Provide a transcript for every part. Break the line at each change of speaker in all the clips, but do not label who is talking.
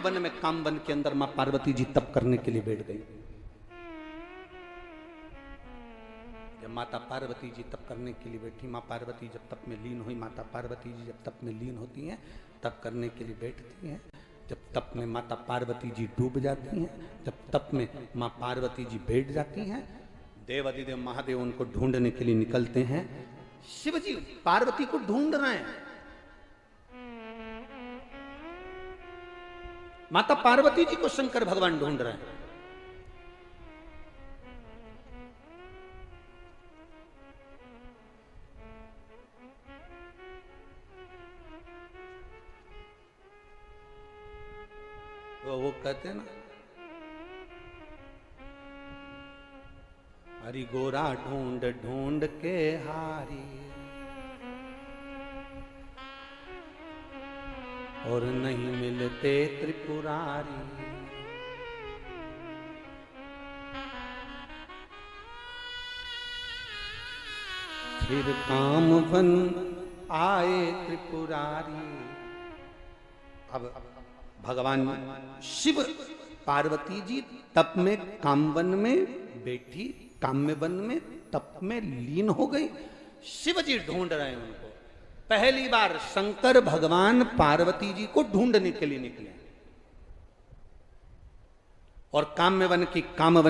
One में, काम one के अंदर मां पार्वती जी तप करने के लिए बैठ गई। जब माता पार्वती जी तप करने के लिए बैठी, मां पार्वती जब तप में लीन हुई, माता पार्वती जी जब तप में लीन होती हैं, तप करने के लिए बैठती हैं। जब तप में माता पार्वती जी डूब जाती हैं, जब तप में मां पार्वती जी बैठ जाती हैं, देव अधिदेव महादेव उनको ढूंढने के लिए निकलते हैं। शिव जी पार्वती को ढूंढ रहे हैं। माता पार्वती जी को शंकर भगवान ढूंढ रहे हैं। वो कहते हैं ना, हरि गोरा ढूंढ ढूंढ के हारी, और नहीं मिलते त्रिपुरारी। फिर कामवन आए त्रिपुरारी। अब भगवान शिव पार्वती जी तप में कामवन में बैठी, काम्य वन में तप में लीन हो गई। शिव जी ढूंढ रहे हैं उनको। पहली बार शंकर भगवान पार्वती जी को ढूंढने के लिए निकले और कामवन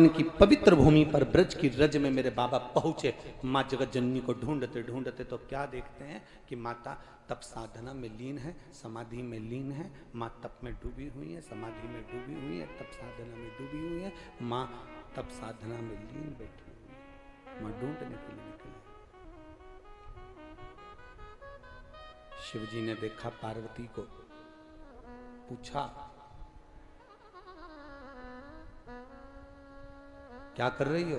की पवित्र भूमि पर ब्रज की रज में मेरे बाबा पहुंचे। मां जगत जननी को ढूंढते ढूंढते तो क्या देखते हैं कि माता तप साधना में लीन है, समाधि में लीन है। मां तप में डूबी हुई है, समाधि में डूबी हुई है, तप साधना में डूबी हुई है। मां तप साधना में लीन बैठी हुई है। मां ढूंढने के लिए निकली। शिव जी ने देखा पार्वती को, पूछा क्या कर रही हो?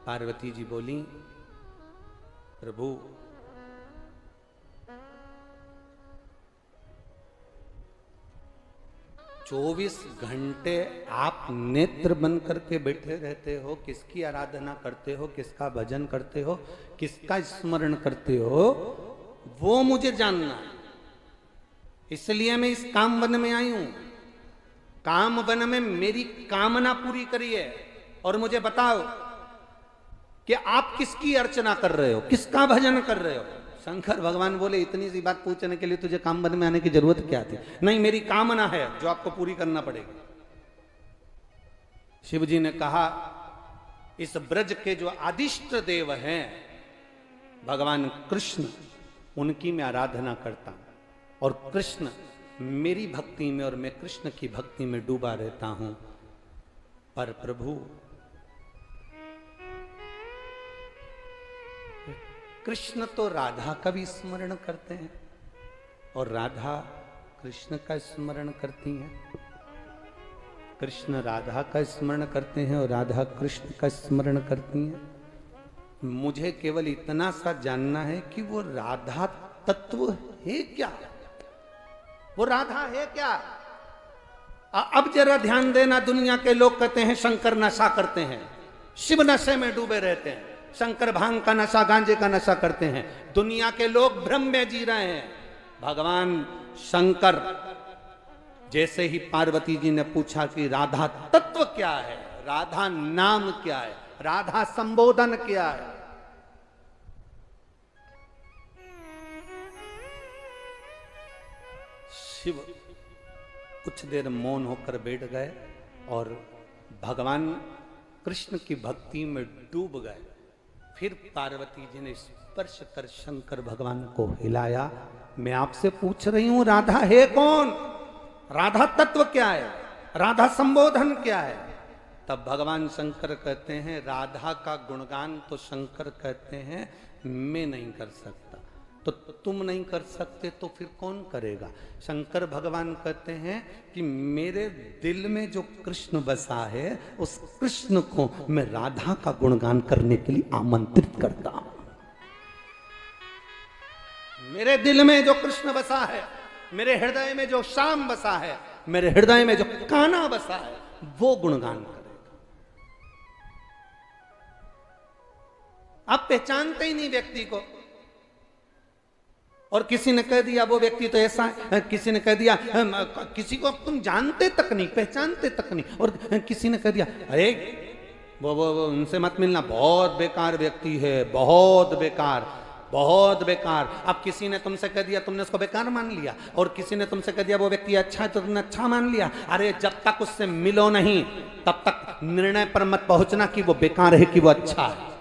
पार्वती जी बोली, प्रभु चौबीस घंटे आप नेत्र बन करके बैठे रहते हो, किसकी आराधना करते हो, किसका भजन करते हो, किसका स्मरण करते हो, वो मुझे जानना है। इसलिए मैं इस काम वन में आई हूं। काम वन में मेरी कामना पूरी करिए और मुझे बताओ कि आप किसकी अर्चना कर रहे हो, किसका भजन कर रहे हो। शंकर भगवान बोले, इतनी सी बात पूछने के लिए तुझे काम वन में आने की जरूरत क्या थी? नहीं, मेरी कामना है जो आपको पूरी करना पड़ेगी। शिव जी ने कहा, इस ब्रज के जो आदिष्ट देव हैं भगवान कृष्ण, उनकी मैं आराधना करता हूं और कृष्ण मेरी भक्ति में और मैं कृष्ण की भक्ति में डूबा रहता हूं। पर प्रभु कृष्ण तो राधा का भी स्मरण करते हैं और राधा कृष्ण का स्मरण करती हैं। कृष्ण राधा का स्मरण करते हैं और राधा कृष्ण का स्मरण करती हैं। मुझे केवल इतना सा जानना है कि वो राधा तत्व है क्या? वो राधा है क्या? अब जरा ध्यान देना, दुनिया के लोग कहते हैं शंकर नशा करते हैं, शिव नशे में डूबे रहते हैं, शंकर भांग का नशा, गांजे का नशा करते हैं। दुनिया के लोग भ्रम में जी रहे हैं। भगवान शंकर जैसे ही पार्वती जी ने पूछा कि राधा तत्व क्या है, राधा नाम क्या है, राधा संबोधन क्या है, शिव कुछ देर मौन होकर बैठ गए और भगवान कृष्ण की भक्ति में डूब गए। फिर पार्वती जी ने स्पर्श कर शंकर भगवान को हिलाया। मैं आपसे पूछ रही हूं, राधा है कौन? राधा तत्व क्या है? राधा संबोधन क्या है? तब भगवान शंकर कहते हैं, राधा का गुणगान तो शंकर कहते हैं मैं नहीं कर सकता। तो तुम नहीं कर सकते तो फिर कौन करेगा? शंकर भगवान कहते हैं कि मेरे दिल में जो कृष्ण बसा है, उस कृष्ण को मैं राधा का गुणगान करने के लिए आमंत्रित करता हूं। मेरे दिल में जो कृष्ण बसा है, मेरे हृदय में जो श्याम बसा है, मेरे हृदय में जो कान्हा बसा है, वो गुणगान करेगा। आप पहचानते ही नहीं व्यक्ति को। और किसी ने कह दिया वो व्यक्ति तो ऐसा है, किसी ने कह दिया किसी को तुम जानते तक नहीं, पहचानते तक नहीं, और किसी ने कह दिया अरे वो उनसे मत मिलना, बहुत बेकार व्यक्ति है, बहुत बेकार, बहुत बेकार। अब किसी ने तुमसे कह दिया, तुमने उसको बेकार मान लिया, और किसी ने तुमसे कह दिया वो व्यक्ति अच्छा है तो तुमने अच्छा मान लिया। अरे जब तक उससे मिलो नहीं तब तक निर्णय पर मत पहुंचना कि वो बेकार है कि वो अच्छा है।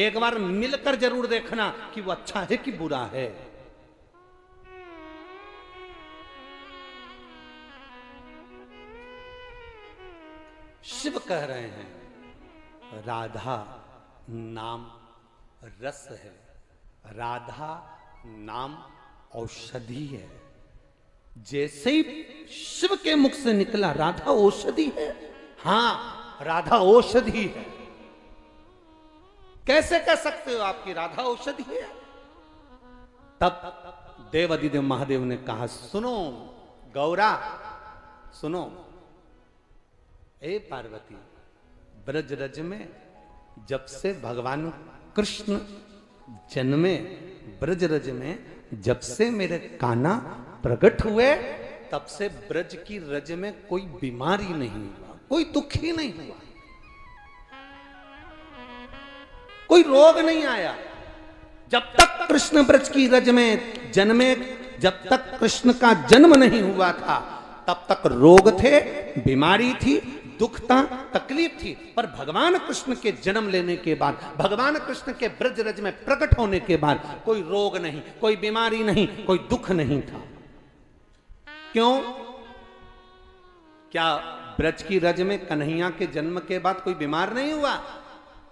एक बार मिलकर जरूर देखना कि वो अच्छा है कि बुरा है। शिव कह रहे हैं राधा नाम रस है, राधा नाम औषधि है। जैसे ही शिव के मुख से निकला राधा औषधि है, हां राधा औषधि है। कैसे कह सकते हो आपकी राधा औषधि है? तब देवाधिदेव महादेव ने कहा सुनो गौरा, सुनो ए पार्वती, ब्रज रज में जब से भगवान कृष्ण जन्मे, ब्रज रज में जब से मेरे कान्हा प्रकट हुए, तब से ब्रज की रज में कोई बीमारी नहीं हुआ, कोई दुख ही नहीं हुआ, कोई रोग नहीं आया। जब तक कृष्ण ब्रज की रज में जन्मे, जब तक कृष्ण का जन्म नहीं हुआ था, तब तक रोग थे, बीमारी थी, दुख था, तकलीफ थी। पर भगवान कृष्ण के जन्म लेने के बाद, भगवान कृष्ण के ब्रज रज में प्रकट होने के बाद कोई रोग नहीं, कोई बीमारी नहीं, कोई दुख नहीं था। क्यों? क्या ब्रज की रज में कन्हैया के जन्म के बाद कोई बीमार नहीं हुआ?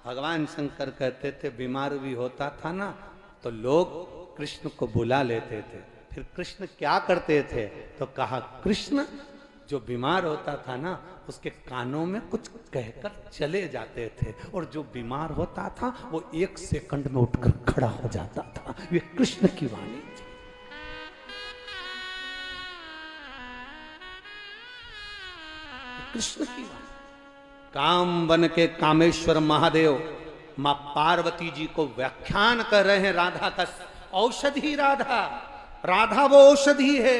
भगवान शंकर कहते थे बीमार भी होता था ना तो लोग कृष्ण को बुला लेते थे। फिर कृष्ण क्या करते थे? तो कहा कृष्ण जो बीमार होता था ना उसके कानों में कुछ कहकर चले जाते थे, और जो बीमार होता था वो 1 सेकंड में उठकर खड़ा हो जाता था। ये कृष्ण की वाणी थी। कृष्ण की वाणी। काम बन के कामेश्वर महादेव मां पार्वती जी को व्याख्यान कर रहे हैं राधा का। औषधि राधा, राधा वो औषधि है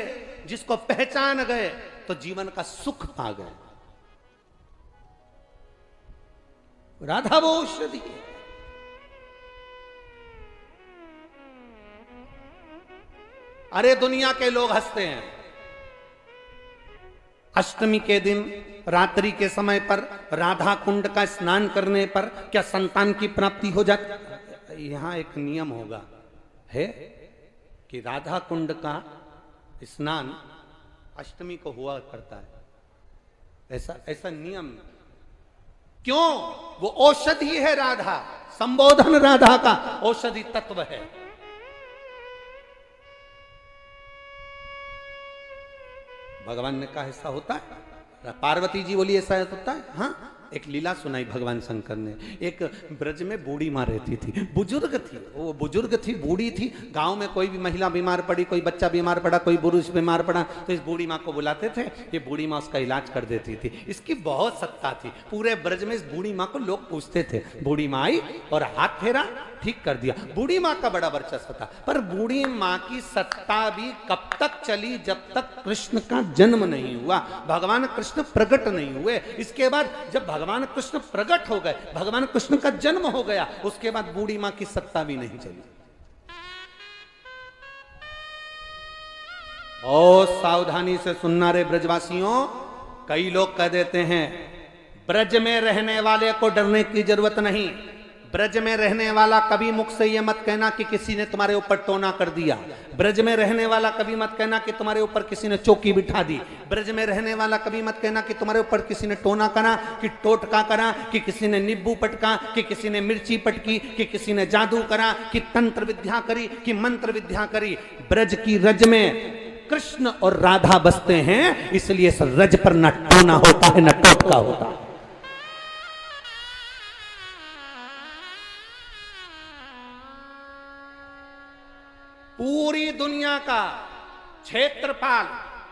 जिसको पहचान गए तो जीवन का सुख पा गए। राधा वो औषधि है। अरे दुनिया के लोग हंसते हैं, अष्टमी के दिन रात्रि के समय पर राधा कुंड का स्नान करने पर क्या संतान की प्राप्ति हो जाती? यहां एक नियम होगा है कि राधा कुंड का स्नान अष्टमी को हुआ करता है, ऐसा नियम। क्यों? वो औषधि है राधा, संबोधन राधा का औषधि तत्व है। भगवान ने कहा ऐसा होता है? पार्वती जी बोली ऐसा होता है? हाँ। एक लीला सुनाई भगवान शंकर ने। एक ब्रज में बूढ़ी माँ रहती थी, बुजुर्ग थी, वो बुजुर्ग थी, बूढ़ी थी। गांव में कोई भी महिला बीमार पड़ी, कोई बच्चा बीमार पड़ा, कोई पुरुष बीमार पड़ा तो इस बूढ़ी माँ को बुलाते थे। ये बूढ़ी माँ उसका इलाज कर देती थी। इसकी बहुत सत्ता थी। पूरे ब्रज में इस बूढ़ी माँ को लोग पूछते थे। बूढ़ी माँ आई और हाथ फेरा, ठीक कर दिया। बूढ़ी माँ का बड़ा वर्चस्व था। पर बूढ़ी माँ की सत्ता भी कब तक चली? जब तक कृष्ण का जन्म नहीं हुआ, भगवान कृष्ण प्रकट नहीं हुए। इसके बाद जब भगवान कृष्ण प्रकट हो गए, भगवान कृष्ण का जन्म हो गया, उसके बाद बूढ़ी मां की सत्ता भी नहीं चली। और सावधानी से सुनना रे ब्रजवासियों, कई लोग कह देते हैं ब्रज में रहने वाले को डरने की जरूरत नहीं। ब्रज में रहने वाला कभी मुख से यह मत कहना कि किसी ने तुम्हारे ऊपर टोना कर दिया। ब्रज में रहने वाला कभी मत कहना कि तुम्हारे ऊपर किसी ने चौकी बिठा दी। ब्रज में रहने वाला कभी मत कहना कि तुम्हारे ऊपर किसी ने टोना करा, कि टोटका करा, कि किसी ने नींबू पटका, कि किसी ने मिर्ची पटकी, कि किसी ने जादू करा, कि तंत्र विद्या करी, कि मंत्र विद्या करी। ब्रज की रज में कृष्ण और राधा बसते हैं, इसलिए इस रज पर न टोना होता है न टोटका होता है। पूरी दुनिया का क्षेत्रपाल,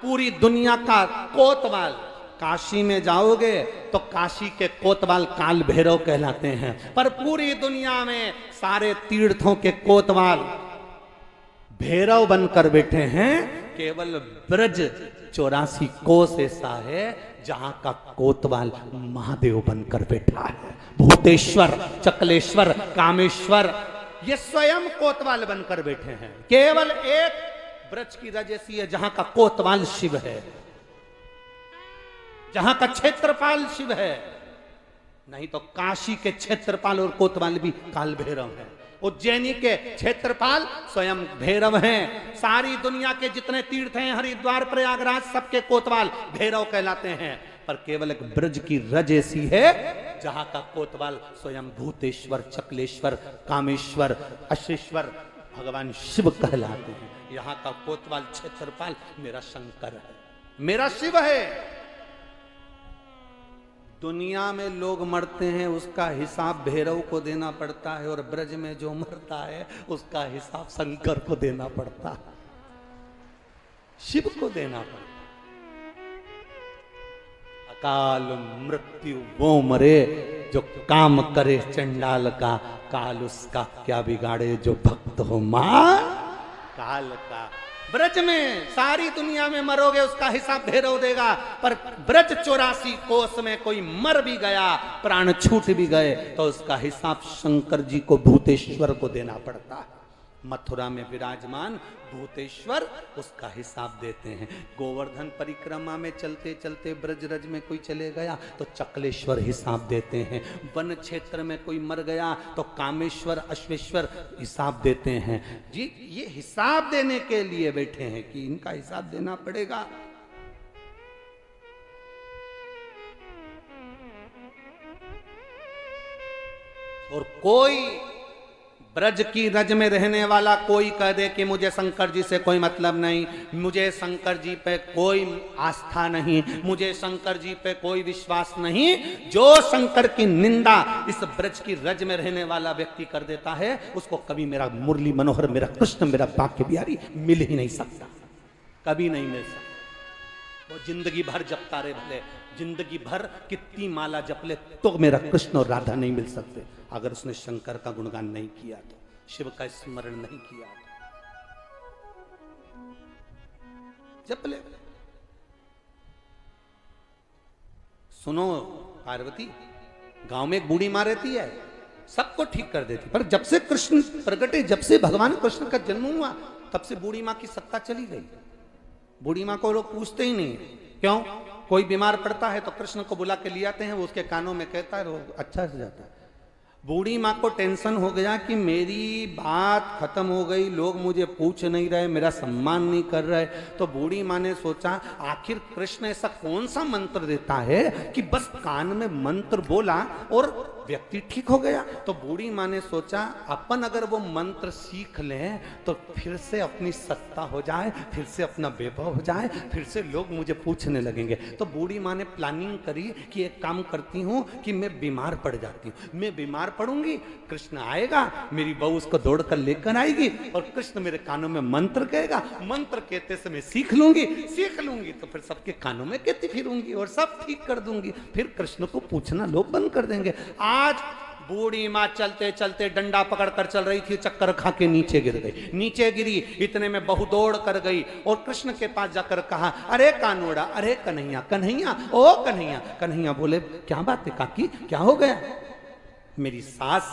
पूरी दुनिया का कोतवाल, काशी में जाओगे तो काशी के कोतवाल काल भैरव कहलाते हैं। पर पूरी दुनिया में सारे तीर्थों के कोतवाल भैरव बनकर बैठे हैं। केवल ब्रज 84 कोस ऐसा है जहां का कोतवाल महादेव बनकर बैठा है। भूतेश्वर, चकलेश्वर, कामेश्वर ये स्वयं कोतवाल बनकर बैठे हैं। केवल एक ब्रज की रज ऐसी है जहां का कोतवाल शिव है, जहां का क्षेत्रपाल शिव है। नहीं तो काशी के क्षेत्रपाल और कोतवाल भी काल भैरव है। उज्जैनी के क्षेत्रपाल स्वयं भैरव हैं। सारी दुनिया के जितने तीर्थ हैं, हरिद्वार, प्रयागराज, सबके कोतवाल भैरव कहलाते हैं। पर केवल एक ब्रज की रज ऐसी है जहां का कोतवाल स्वयं भूतेश्वर, चकलेश्वर, कामेश्वर, अशेश्वर भगवान शिव कहलाते हैं। यहां का कोतवाल क्षेत्रपाल मेरा शंकर है, मेरा शिव है। दुनिया में लोग मरते हैं उसका हिसाब भैरव को देना पड़ता है, और ब्रज में जो मरता है उसका हिसाब शंकर को देना पड़ता है, शिव को देना पड़ता है। अकाल मृत्यु वो मरे जो काम करे चंडाल का, काल उसका क्या बिगाड़े जो भक्त हो मां काल का। ब्रज में सारी दुनिया में मरोगे उसका हिसाब भैरव देगा, पर ब्रज 84 कोस में कोई मर भी गया, प्राण छूट भी गए, तो उसका हिसाब शंकर जी को, भूतेश्वर को देना पड़ता है। मथुरा में विराजमान भूतेश्वर उसका हिसाब देते हैं। गोवर्धन परिक्रमा में चलते चलते ब्रजरज में कोई चले गया तो चकलेश्वर हिसाब देते हैं। वन क्षेत्र में कोई मर गया तो कामेश्वर, अश्वेश्वर हिसाब देते हैं। जी ये हिसाब देने के लिए बैठे हैं कि इनका हिसाब देना पड़ेगा। और कोई ब्रज की रज में रहने वाला कोई कह दे कि मुझे शंकर जी से कोई मतलब नहीं, मुझे शंकर जी पे कोई आस्था नहीं, मुझे शंकर जी पे कोई विश्वास नहीं, जो शंकर की निंदा इस ब्रज की रज में रहने वाला व्यक्ति कर देता है उसको कभी मेरा मुरली मनोहर, मेरा कृष्ण, मेरा बांके बिहारी मिल ही नहीं सकता, कभी नहीं मिल सकता। वो जिंदगी भर जपता रहे, भले जिंदगी भर कितनी माला जप ले तो मेरा कृष्ण और राधा नहीं मिल सकते अगर उसने शंकर का गुणगान नहीं किया तो, शिव का स्मरण नहीं किया तो। जप ले। सुनो पार्वती, गांव में एक बूढ़ी मां रहती है, सबको ठीक कर देती, पर जब से कृष्ण प्रगटे, जब से भगवान कृष्ण का जन्म हुआ, तब से बूढ़ी मां की सत्ता चली गई। बूढ़ी मां को लोग पूछते ही नहीं। क्यों? कोई बीमार पड़ता है तो कृष्ण को बुला के ले आते हैं, वो उसके कानों में कहता है, वो अच्छा से जाता है। बूढ़ी माँ को टेंशन हो गया कि मेरी बात खत्म हो गई, लोग मुझे पूछ नहीं रहे, मेरा सम्मान नहीं कर रहे, तो बूढ़ी माँ ने सोचा आखिर कृष्ण ऐसा कौन सा मंत्र देता है कि बस कान में मंत्र बोला और व्यक्ति ठीक हो गया। तो बूढ़ी माँ ने सोचा अपन अगर वो मंत्र सीख लें तो फिर से अपनी सत्ता हो जाए, फिर से अपना वैभव हो जाए, फिर से लोग मुझे पूछने लगेंगे। तो बूढ़ी माँ ने प्लानिंग करी कि एक काम करती हूँ कि मैं बीमार पड़ जाती हूँ, मैं बीमार पड़ूंगी, कृष्ण आएगा, मेरी बहू उसको दौड़ कर लेकर आएगी और कृष्ण मेरे कानों में मंत्र कहेगा, मंत्र कहते समय सीख लूंगी तो फिर सबके कानों में कहती फिरूंगी और सब ठीक कर दूंगी, फिर कृष्ण को पूछना लोग बंद कर देंगे। आज बूढ़ी माँ चलते चलते डंडा पकड़कर चल रही थी, चक्कर खा के नीचे गिर गई। नीचे गिरी, इतने में बहू दौड़ कर गई और कृष्ण के पास जाकर कहा, अरे कानोड़ा, अरे कन्हैया, कन्हैया, ओ कन्हैया। कन्हैया बोले, क्या बात है काकी, क्या हो गया? मेरी सास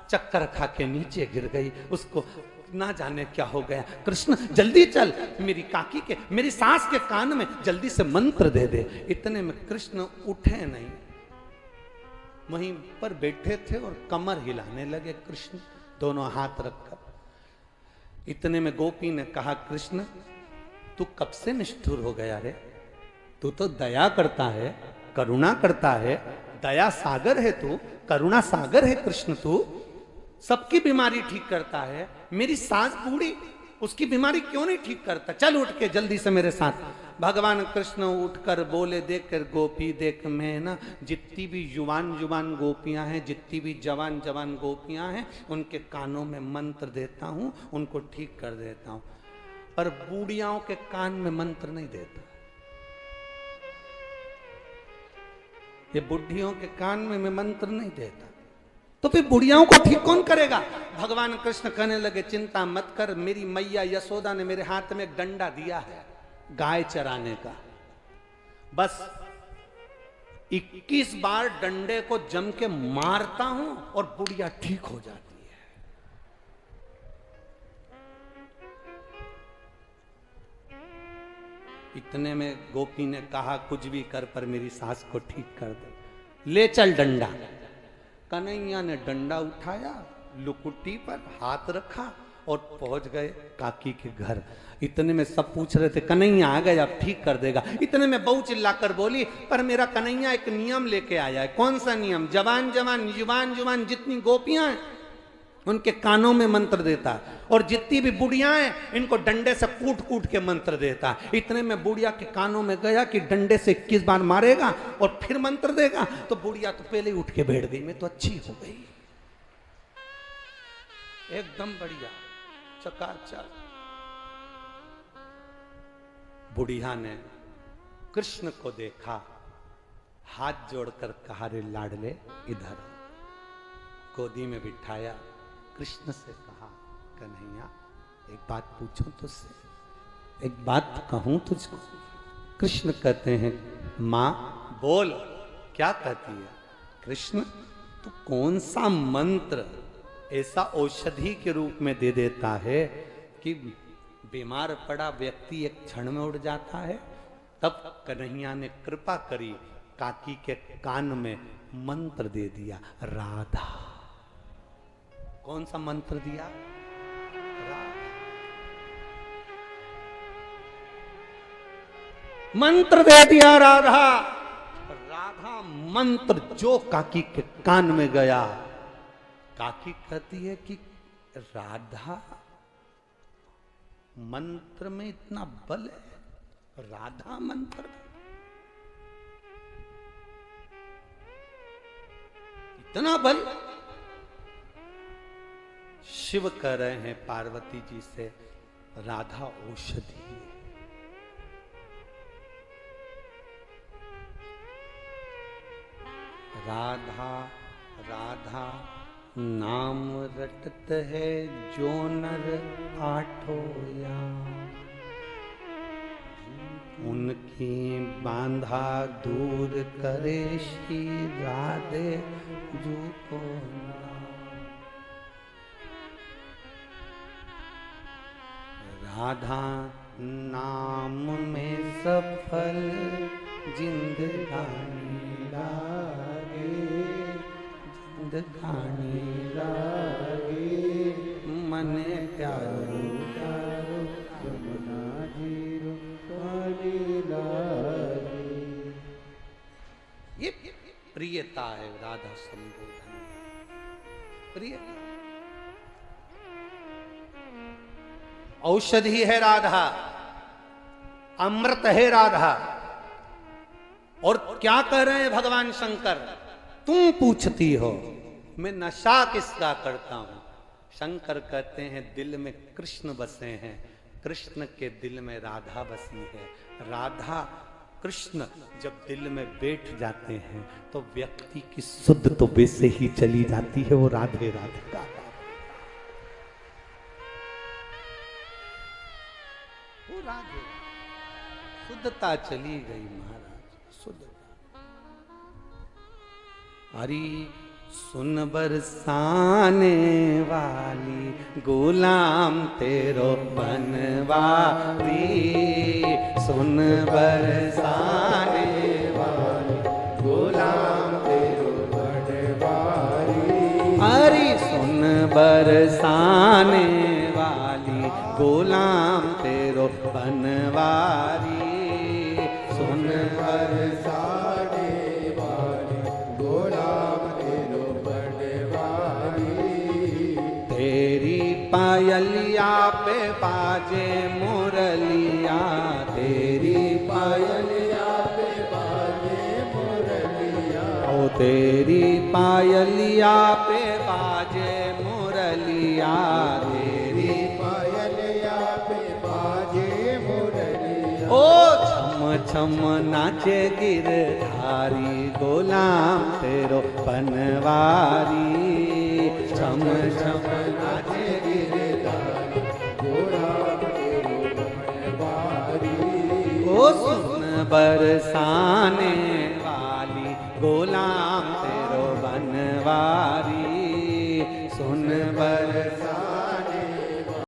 चक्कर खा के नीचे गिर गई, उसको ना जाने क्या हो गया। कृष्ण जल्दी चल, मेरी काकी के, मेरी सास के कान में जल्दी से मंत्र दे दे। इतने में कृष्ण उठे नहीं, वहीं पर बैठे थे और कमर हिलाने लगे कृष्ण, दोनों हाथ रखकर। इतने में गोपी ने कहा, कृष्ण तू कब से निष्ठुर हो गया रे? तू तो दया करता है, करुणा करता है, दया सागर है तू, करुणा सागर है कृष्ण तू, सबकी बीमारी ठीक करता है। मेरी सास बूढ़ी, उसकी बीमारी क्यों नहीं ठीक करता? चल उठ के जल्दी से मेरे साथ। भगवान कृष्ण उठकर बोले, देख कर गोपी देख, मैं ना जितनी भी जुबान गोपियां हैं, जितनी भी जवान गोपियां हैं, उनके कानों में मंत्र देता हूं, उनको ठीक कर देता हूं, पर बूढ़ियाओं के कान में मंत्र नहीं देता। ये बुढ़ियों के कान में मैं मंत्र नहीं देता। तो फिर बुढ़ियाओं को ठीक कौन करेगा? भगवान कृष्ण कहने लगे चिंता मत कर, मेरी मैया यशोदा ने मेरे हाथ में एक डंडा दिया है गाय चराने का, बस 21 बार डंडे को जम के मारता हूं और बुढ़िया ठीक हो जाती है। इतने में गोपी ने कहा कुछ भी कर पर मेरी सास को ठीक कर दे, ले चल डंडा। कन्हैया ने डंडा उठाया, लुकुटी पर हाथ रखा और पहुंच गए काकी के घर। इतने में सब पूछ रहे थे कन्हैया आ गए, अब ठीक कर देगा। इतने में बहू चिल्लाकर बोली पर मेरा कन्हैया एक नियम लेके आया है। कौन सा नियम? जवान जवान युवान युवान जितनी गोपियां हैं उनके कानों में मंत्र देता है, और जितनी भी बुढ़िया हैं इनको डंडे से कूट कूट के मंत्र देता है। इतने में बुढ़िया के कानों में गया कि डंडे से 21 बार मारेगा और फिर मंत्र देगा। तो बुढ़िया तो पहले ही उठ के बैठ गई, मैं तो अच्छी हो गई, एकदम बढ़िया चकाचक। बुढ़िया ने कृष्ण को देखा, हाथ जोड़कर कहा रे लाडले इधर। गोदी में बिठाया, कृष्ण से कहा कन्हैया एक बात पूछूं तुझसे, एक बात कहूं तुझको। कृष्ण कहते हैं मां बोल, क्या कहती है? कृष्ण तू कौन सा मंत्र ऐसा औषधि के रूप में दे देता है कि बीमार पड़ा व्यक्ति एक क्षण में उड़ जाता है? तब कन्हैया ने कृपा करी, काकी के कान में मंत्र दे दिया राधा। कौन सा मंत्र दिया? राधा। मंत्र दे दिया राधा। राधा मंत्र जो काकी के कान में गया, काकी कहती है कि राधा मंत्र में इतना बल है? राधा मंत्र इतना बल? शिव कह रहे हैं पार्वती जी से राधा औषधि है। राधा राधा नाम रटत है जो नर आठो याम, उनकी बांधा दूर करे श्री राधे जू को नाम। राधा नाम में सफल जिंदगानी लागे, जिंदगानी लागे मने प्यारो प्यारो यमुना जीरो पानी लागे। ये प्रियता है राधा संबोधन, प्रियता। औषधि है राधा, अमृत है राधा। और क्या कह रहे हैं भगवान शंकर? तुम पूछती हो मैं नशा किसका करता हूं। शंकर कहते हैं दिल में कृष्ण बसे हैं, कृष्ण के दिल में राधा बसी है। राधा कृष्ण जब दिल में बैठ जाते हैं तो व्यक्ति की शुद्ध तो वैसे ही चली जाती है, वो राधे राधे का राधे शुद्धता चली गई महाराज, शुद्धता। हरी सुन बरसाने वाली गुलाम तेरो बनवारी, सुन बरसाने वाली गुलाम तेरो बनवारी। हरी सुन बरसाने वाली गुलाम तेरो बनवारी, सुन बरसाने वाली गुलाम तेरो बनवारी। तेरी पायलिया पे बाजे मुरलिया, तेरी पायलिया पे बाजे मुरलिया, ओ तेरी पायलिया पे बाजे मुरलिया, तेरी पायलिया पे बाजे मुरलिया। ओ छम छम नाचे गिरधारी गुलाम तेरो बनवारी, छम छम नाचे गिरधारी
गोलाम तेरो बनवारी।
ओ सुन बरसाने वाली गोलाम तेरो बनवारी, सुन बरसाने